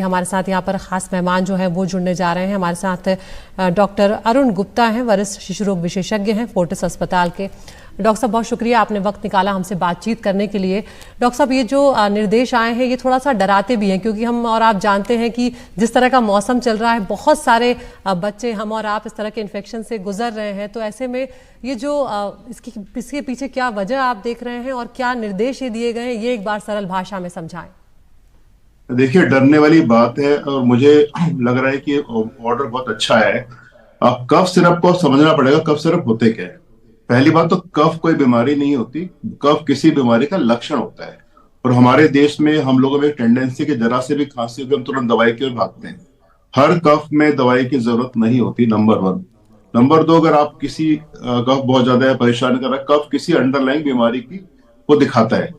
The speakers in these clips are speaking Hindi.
हमारे साथ यहाँ पर खास मेहमान जो है वो जुड़ने जा रहे हैं। हमारे साथ डॉक्टर अरुण गुप्ता हैं, वरिष्ठ शिशु रोग विशेषज्ञ हैं फोर्टिस अस्पताल के। डॉक्टर साहब बहुत शुक्रिया, आपने वक्त निकाला हमसे बातचीत करने के लिए। डॉक्टर साहब, ये जो निर्देश आए हैं ये थोड़ा सा डराते भी हैं, क्योंकि हम और आप जानते हैं कि जिस तरह का मौसम चल रहा है, बहुत सारे बच्चे हम और आप इस तरह के इन्फेक्शन से गुजर रहे हैं। तो ऐसे में ये जो इसके पीछे क्या वजह आप देख रहे हैं और क्या निर्देश ये दिए गए हैं, ये एक बार सरल भाषा में समझाएं। देखिए, डरने वाली बात है और मुझे लग रहा है कि ऑर्डर बहुत अच्छा है। अब कफ सिरप को समझना पड़ेगा, कफ सिरप होते क्या है। पहली बात तो कफ कोई बीमारी नहीं होती, कफ किसी बीमारी का लक्षण होता है। और हमारे देश में हम लोगों में एक टेंडेंसी कि जरा से भी खांसी होगी हम तुरंत दवाई की ओर भागते हैं। हर कफ में दवाई की जरूरत नहीं होती, नंबर वन। नंबर दो, अगर आप किसी कफ बहुत ज्यादा परेशान कर रहा है, कफ किसी अंडरलाइंग बीमारी की वो दिखाता है,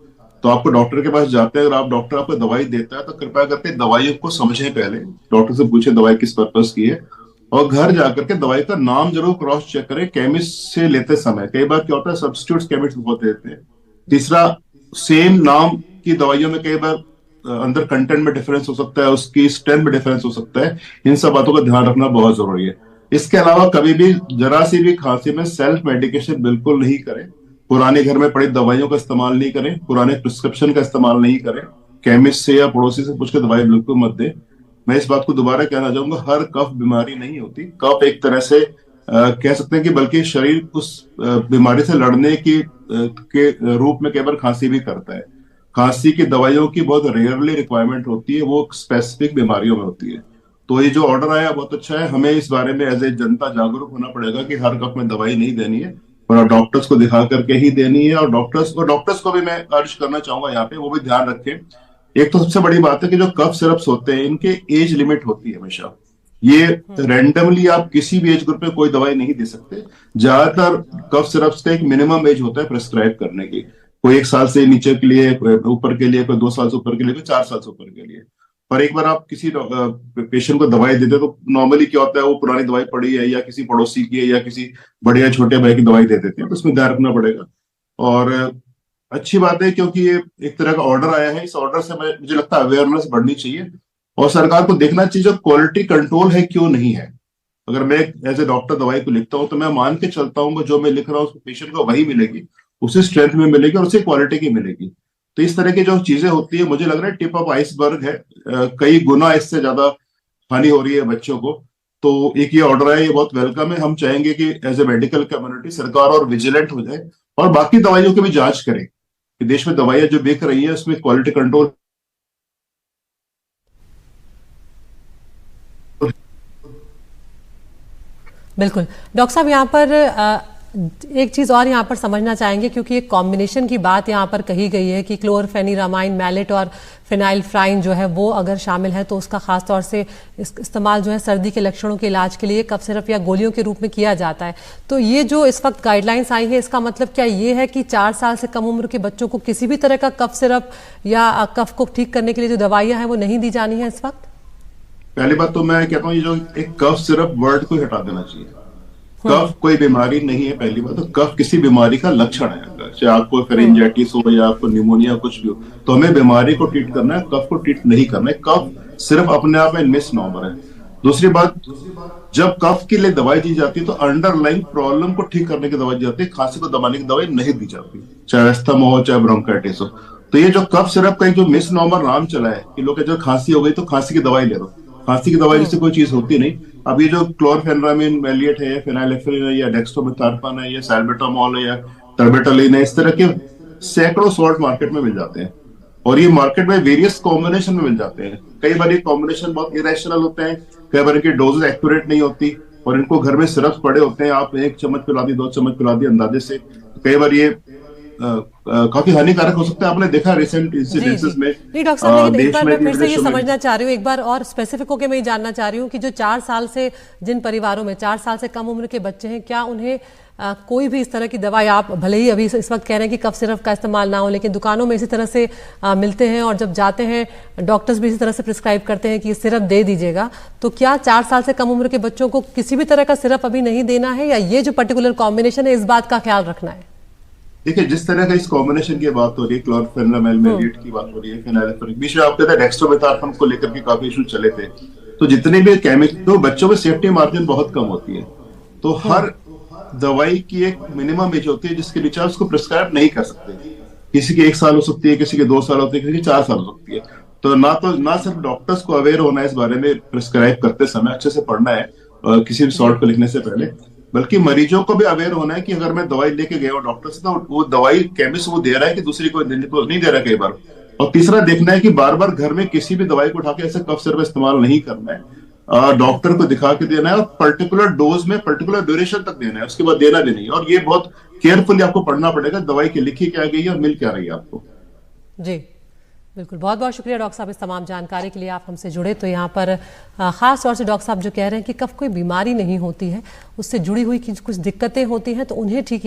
तो आपको डॉक्टर के पास जाते हैं। अगर आप डॉक्टर आपको दवाई देता है तो कृपया करके दवाइयों को समझें, पहले डॉक्टर से पूछे दवाई किस पर्पज की है, और घर जाकर के दवाई का नाम जरूर क्रॉस चेक करें केमिस्ट से लेते समय। कई बार क्या होता है, सब्स्टिट्यूट केमिस्ट बहुत देते हैं। तीसरा, सेम नाम की दवाइयों में कई बार अंदर कंटेंट में डिफरेंस हो सकता है, उसकी स्ट्रेंथ में डिफरेंस हो सकता है। इन सब बातों का ध्यान रखना बहुत जरूरी है। इसके अलावा कभी भी जरा सी भी खांसी में सेल्फ मेडिकेशन बिल्कुल नहीं करें। पुराने घर में पड़ी दवाइयों का इस्तेमाल नहीं करें, पुराने प्रिस्क्रिप्शन का इस्तेमाल नहीं करें। केमिस्ट से या पड़ोसी से पूछ के दवाई बिल्कुल मत दें। मैं इस बात को दोबारा कहना चाहूंगा, हर कफ बीमारी नहीं होती। कफ एक तरह से कह सकते हैं कि बल्कि शरीर उस बीमारी से लड़ने के रूप में कई बार खांसी भी करता है। खांसी की दवाइयों की बहुत रेयरली रिक्वायरमेंट होती है, वो स्पेसिफिक बीमारियों में होती है। तो ये जो ऑर्डर आया बहुत अच्छा है। हमें इस बारे में एज ए जनता जागरूक होना पड़ेगा कि हर कफ में दवाई नहीं देनी है और डॉक्टर्स को दिखा करके ही देनी है। और डॉक्टर्स को भी मैं अर्ज करना चाहूंगा यहाँ पे, वो भी ध्यान रखें। एक तो सबसे बड़ी बात है कि जो कफ सिरप्स होते हैं इनके एज लिमिट होती है हमेशा। ये रैंडमली आप किसी भी एज ग्रुप में कोई दवाई नहीं दे सकते। ज्यादातर कफ सिरप्स का एक मिनिमम एज होता है प्रिस्क्राइब करने की। कोई 1 साल से नीचे के लिए, ऊपर के लिए, कोई 2 साल से ऊपर के लिए, कोई 4 साल से ऊपर के लिए। पर एक बार आप किसी पेशेंट को दवाई देते तो नॉर्मली क्या होता है, वो पुरानी दवाई पड़ी है या किसी पड़ोसी की है या किसी बड़े या छोटे भाई की दवाई दे देते हैं, तो उसमें ध्यान रखना पड़ेगा। और अच्छी बात है क्योंकि ये एक तरह का ऑर्डर आया है। इस ऑर्डर से मुझे लगता है अवेयरनेस बढ़नी चाहिए और सरकार को देखना चाहिए जो क्वालिटी कंट्रोल है क्यों नहीं है। अगर मैं एज ए डॉक्टर दवाई को लिखता हूँ तो मैं मान के चलता हूँ जो मैं लिख रहा हूँ उसको पेशेंट को वही मिलेगी, उसी स्ट्रेंथ में मिलेगी और उसी क्वालिटी की मिलेगी। तो इस तरह की जो चीजें होती है, मुझे लग रहा है टिप ऑफ आइसबर्ग है। कई गुना इससे ज्यादा हानि हो रही है बच्चों को। तो एक ये ऑर्डर है, ये बहुत वेलकम है। हम चाहेंगे कि एज ए मेडिकल कम्युनिटी सरकार और विजिलेंट हो जाए और बाकी दवाइयों की भी जांच करें कि देश में दवाइयां जो बिक रही है उसमें क्वालिटी कंट्रोल। बिल्कुल डॉक्टर साहब, यहाँ पर एक चीज़ और यहाँ पर समझना चाहेंगे, क्योंकि एक कॉम्बिनेशन की बात यहाँ पर कही गई है कि क्लोरफेनिरामाइन, मैलेट और फिनाइल्फ्राइन जो है वो अगर शामिल है तो उसका खास तौर से इस्तेमाल जो है सर्दी के लक्षणों के इलाज के लिए कफ सिरप या गोलियों के रूप में किया जाता है। तो ये जो इस वक्त गाइडलाइंस आई है, इसका मतलब क्या ये है कि 4 साल से कम उम्र के बच्चों को किसी भी तरह का कफ सिरप या कफ को ठीक करने के लिए जो दवाइयाँ हैं वो नहीं दी जानी है इस वक्त? पहली बात तो मैं कहता हूँ ये जो एक कफ सिरप वर्ड को हटा देना चाहिए। कफ कोई बीमारी नहीं है। पहली बात तो कफ किसी बीमारी का लक्षण है। चाहे आपको फेरेंजाइटिस हो या आपको निमोनिया कुछ भी हो, तो हमें बीमारी को ट्रीट करना है, कफ को ट्रीट नहीं करना है। कफ सिर्फ अपने आप में मिस नॉर्मल है। दूसरी बात, जब कफ के लिए दवाई दी जाती है तो अंडरलाइंग प्रॉब्लम को ठीक करने की दवाई दी जाती है, खांसी को दबाने की दवाई नहीं दी जाती, चाहे अस्थमा हो चाहे ब्रोंकाइटिस हो। तो ये जो कफ सिरप का जो मिस नॉर्मल नाम चला है कि लोग जो खांसी हो गई तो खांसी की दवाई ले लो, खांसी की दवाई जैसे कोई चीज होती नहीं। अब ये जो क्लोरफेनिरामाइन, मैलिएट है, फिनाइलेफ्रिन है या डेक्स्ट्रोमेथार्पन है या सैल्बुटामॉल है या टर्बेटालिन है, इस तरह के सैकड़ों सॉल्ट मार्केट में मिल जाते हैं और ये मार्केट में वेरियस कॉम्बिनेशन में मिल जाते हैं। कई बार ये कॉम्बिनेशन बहुत इरेशनल होते हैं, कई बार इनकी डोजेज एक्यूरेट नहीं होती और इनको घर में सिरप पड़े होते हैं, आप 1 चम्मच पिला दी, 2 चम्मच पिला दी अंदाजे से। कई बार ये काफी हानिकारक हो सकता है। आपने देखा रिसेंट इंसिडेंसेस में। नहीं डॉक्टर साहब, लेकिन एक बार मैं फिर से ये समझना चाह रही हूँ, एक बार और स्पेसिफिक होकर मैं ये जानना चाह रही हूँ कि जो 4 साल से, जिन परिवारों में 4 साल से कम उम्र के बच्चे हैं, क्या उन्हें कोई भी इस तरह की दवाई, आप भले ही अभी इस वक्त कह रहे हैं कि कफ सिरप का इस्तेमाल ना हो, लेकिन दुकानों में इसी तरह से मिलते हैं और जब जाते हैं डॉक्टर्स भी इसी तरह से प्रिस्क्राइब करते हैं कि ये सिरप दे दीजिएगा, तो क्या 4 साल से कम उम्र के बच्चों को किसी भी तरह का सिरप अभी नहीं देना है या ये जो पर्टिकुलर कॉम्बिनेशन है इस बात का ख्याल रखना है? देखिए, जिस तरह का इस कॉम्बिनेशन की बात हो रही है, क्लोरफेनिरामाइल में लीड की बात हो रही है, फेनाइलेफ्रिन, बीच में आपके डेक्स्ट्रोमेथासोन को लेकर के काफी इशू चले थे। तो जितने भी केमिकल, तो बच्चों में सेफ्टी मार्जिन बहुत कम होती है। तो हर दवाई की एक मिनिमम एज होती है जिसके नीचे आप उसको प्रिस्क्राइब नहीं कर सकते। किसी की 1 साल हो सकती है, किसी की 2 साल होती है, किसी की 4 साल हो सकती है। तो ना सिर्फ डॉक्टर्स को अवेयर होना है इस बारे में, प्रिस्क्राइब करते समय अच्छे से पढ़ना है किसी भी जी सॉर्ट को लिखने से पहले, बल्कि मरीजों को भी अवेयर होना है कि अगर मैं दवाई लेके गया हूँ डॉक्टर से, तो वो दवाई केमिस्ट वो दे रहा है कि दूसरी कोई तो नहीं दे रहा कई बार। और तीसरा देखना है कि बार बार घर में किसी भी दवाई को उठा के ऐसे कफ सिरप इस्तेमाल नहीं करना है। डॉक्टर को दिखा के देना है और पर्टिकुलर डोज में पर्टिकुलर ड्यूरेशन तक देना है, उसके बाद देना भी नहीं है। और ये बहुत केयरफुली आपको पढ़ना पड़ेगा दवाई की लिखी क्या गई है और मिल क्या रही है आपको। जी बिल्कुल, बहुत बहुत शुक्रिया डॉक्टर साहब इस तमाम जानकारी के लिए। आप हमसे जुड़े तो यहाँ पर ख़ास तौर से डॉक्टर साहब जो कह रहे हैं कि कफ कोई बीमारी नहीं होती है, उससे जुड़ी हुई कुछ दिक्कतें होती हैं तो उन्हें ठीक